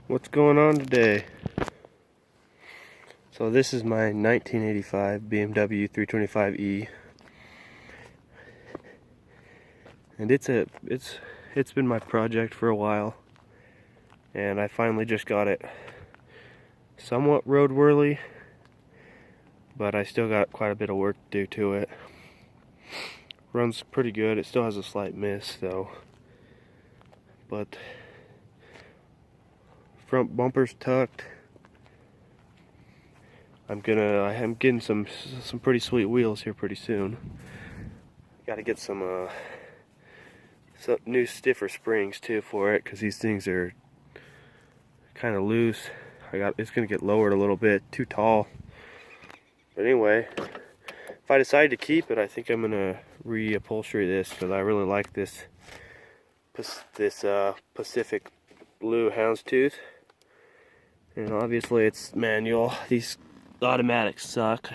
What's going on today? So this is my 1985 BMW 325e, and it's been my project for a while, and I finally just got it somewhat roadworthy, but I still got quite a bit of work to do to it. Runs pretty good. It still has a slight miss though, but front bumper's tucked. I'm getting some pretty sweet wheels here pretty soon. Got to get some new stiffer springs too for it, because these things are kind of loose. It's gonna get lowered a little bit, too tall. But anyway, if I decide to keep it, I think I'm gonna reupholstery this, because I really like this Pacific Blue houndstooth. And obviously it's manual. These automatics suck.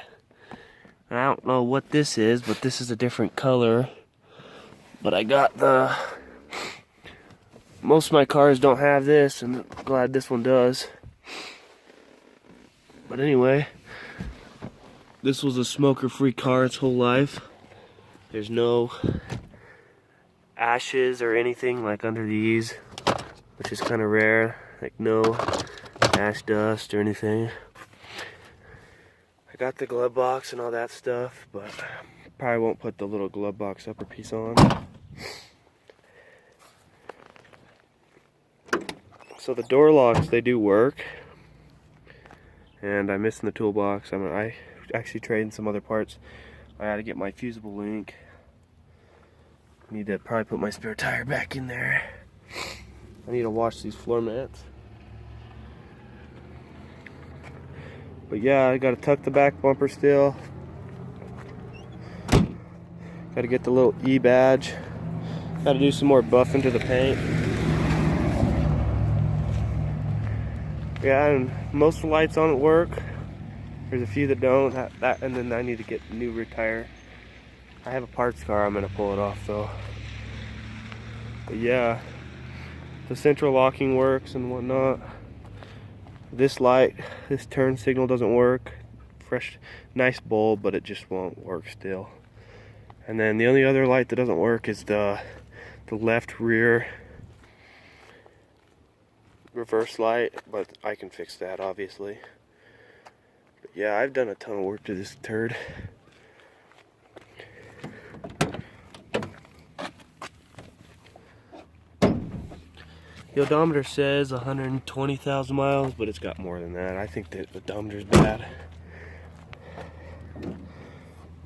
I don't know what this is, but this is a different color. But I got most of my cars don't have this, and I'm glad this one does. But anyway, this was a smoker-free car its whole life. There's no ashes or anything like under these, which is kind of rare. Like no ash dust or anything. I got the glove box and all that stuff, but probably won't put the little glove box upper piece on. So the door locks, they do work, and I'm missing the toolbox. I actually traded some other parts. I had to get my fusible link. Need to probably put my spare tire back in there. I need to wash these floor mats. But yeah, I gotta tuck the back bumper still. Gotta get the little E badge. Gotta do some more buffing to the paint. Yeah, and most of the lights on it work. There's a few that don't. And then I need to get a new rear tire. I have a parts car, I'm gonna pull it off though. But yeah, the central locking works and whatnot. This light, this turn signal doesn't work. Fresh, nice bulb, but it just won't work still. And then the only other light that doesn't work is the left rear reverse light, but I can fix that obviously. But yeah, I've done a ton of work to this turd. The odometer says 120,000 miles, but it's got more than that. I think that the odometer's bad.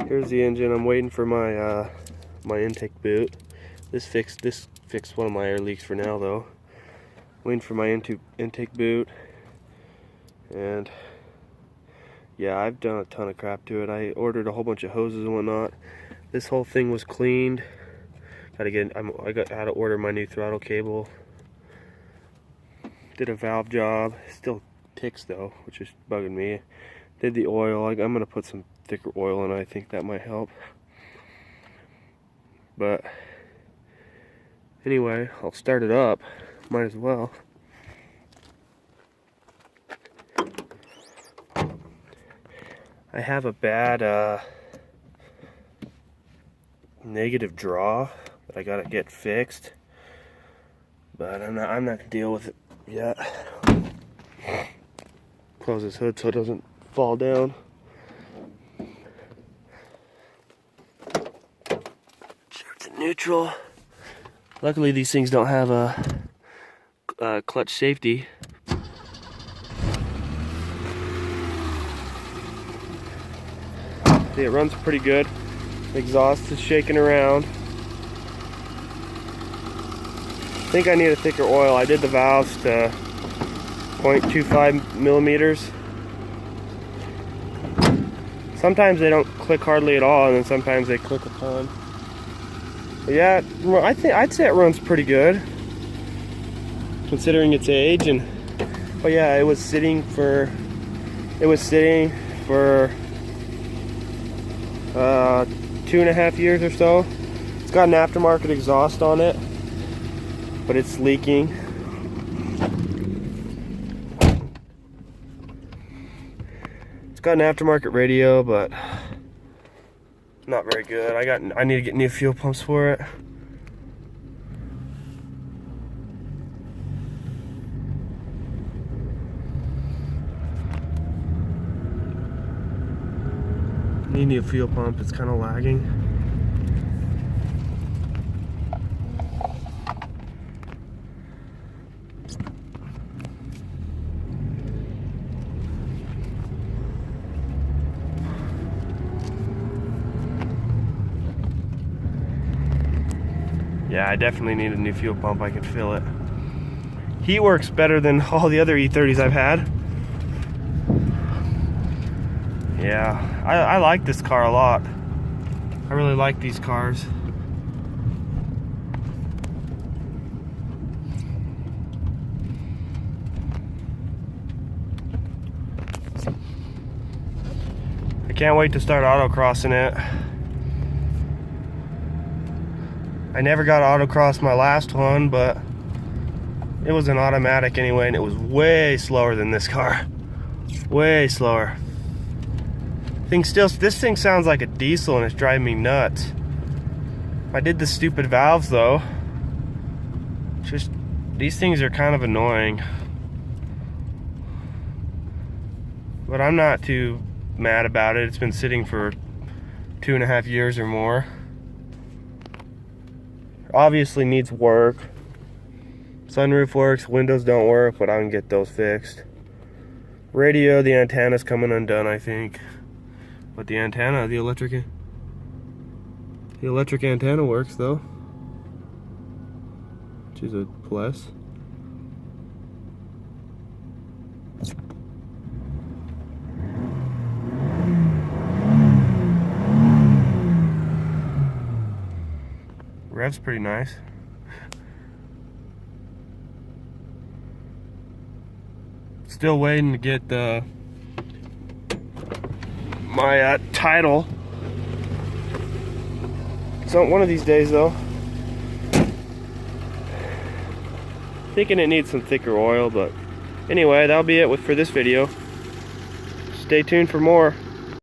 Here's the engine. I'm waiting for my my intake boot. This fixed one of my air leaks for now though. Waiting for my intake boot. And yeah, I've done a ton of crap to it. I ordered a whole bunch of hoses and whatnot. This whole thing was cleaned. I had to order my new throttle cable. Did a valve job. Still ticks though, which is bugging me. Did the oil. I'm gonna put some thicker oil in it. I think that might help. But anyway, I'll start it up. Might as well. I have a bad negative draw that I gotta get fixed, but I'm not gonna deal with it yet. Close this hood so it doesn't fall down. Shift's in neutral. Luckily these things don't have a clutch safety. See, it runs pretty good. The exhaust is shaking around. I think I need a thicker oil. I did the valves to 0.25 millimeters. Sometimes they don't click hardly at all, and then sometimes they click a ton. But yeah, I'd say it runs pretty good considering its age. But yeah, it was sitting for 2.5 years or so. It's got an aftermarket exhaust on it, but it's leaking. got an aftermarket radio, but not very good. I need to get new fuel pumps for it. Need a new fuel pump. It's kind of lagging. Yeah, I definitely need a new fuel pump. I can feel it. Heat works better than all the other E30s I've had. Yeah, I like this car a lot. I really like these cars. I can't wait to start autocrossing it. I never got autocross my last one, but it was an automatic anyway, and it was way slower than this car. Way slower. This thing sounds like a diesel and it's driving me nuts. I did the stupid valves though. Just, these things are kind of annoying. But I'm not too mad about it. It's been sitting for 2.5 years or more. Obviously needs work. Sunroof works, windows don't work, but I can get those fixed. Radio, the antenna's coming undone, I think. But the antenna, the electric antenna works though. Which is a plus. Rev's pretty nice. Still waiting to get my title. So one of these days though. Thinking it needs some thicker oil, but anyway, that'll be it for this video. Stay tuned for more.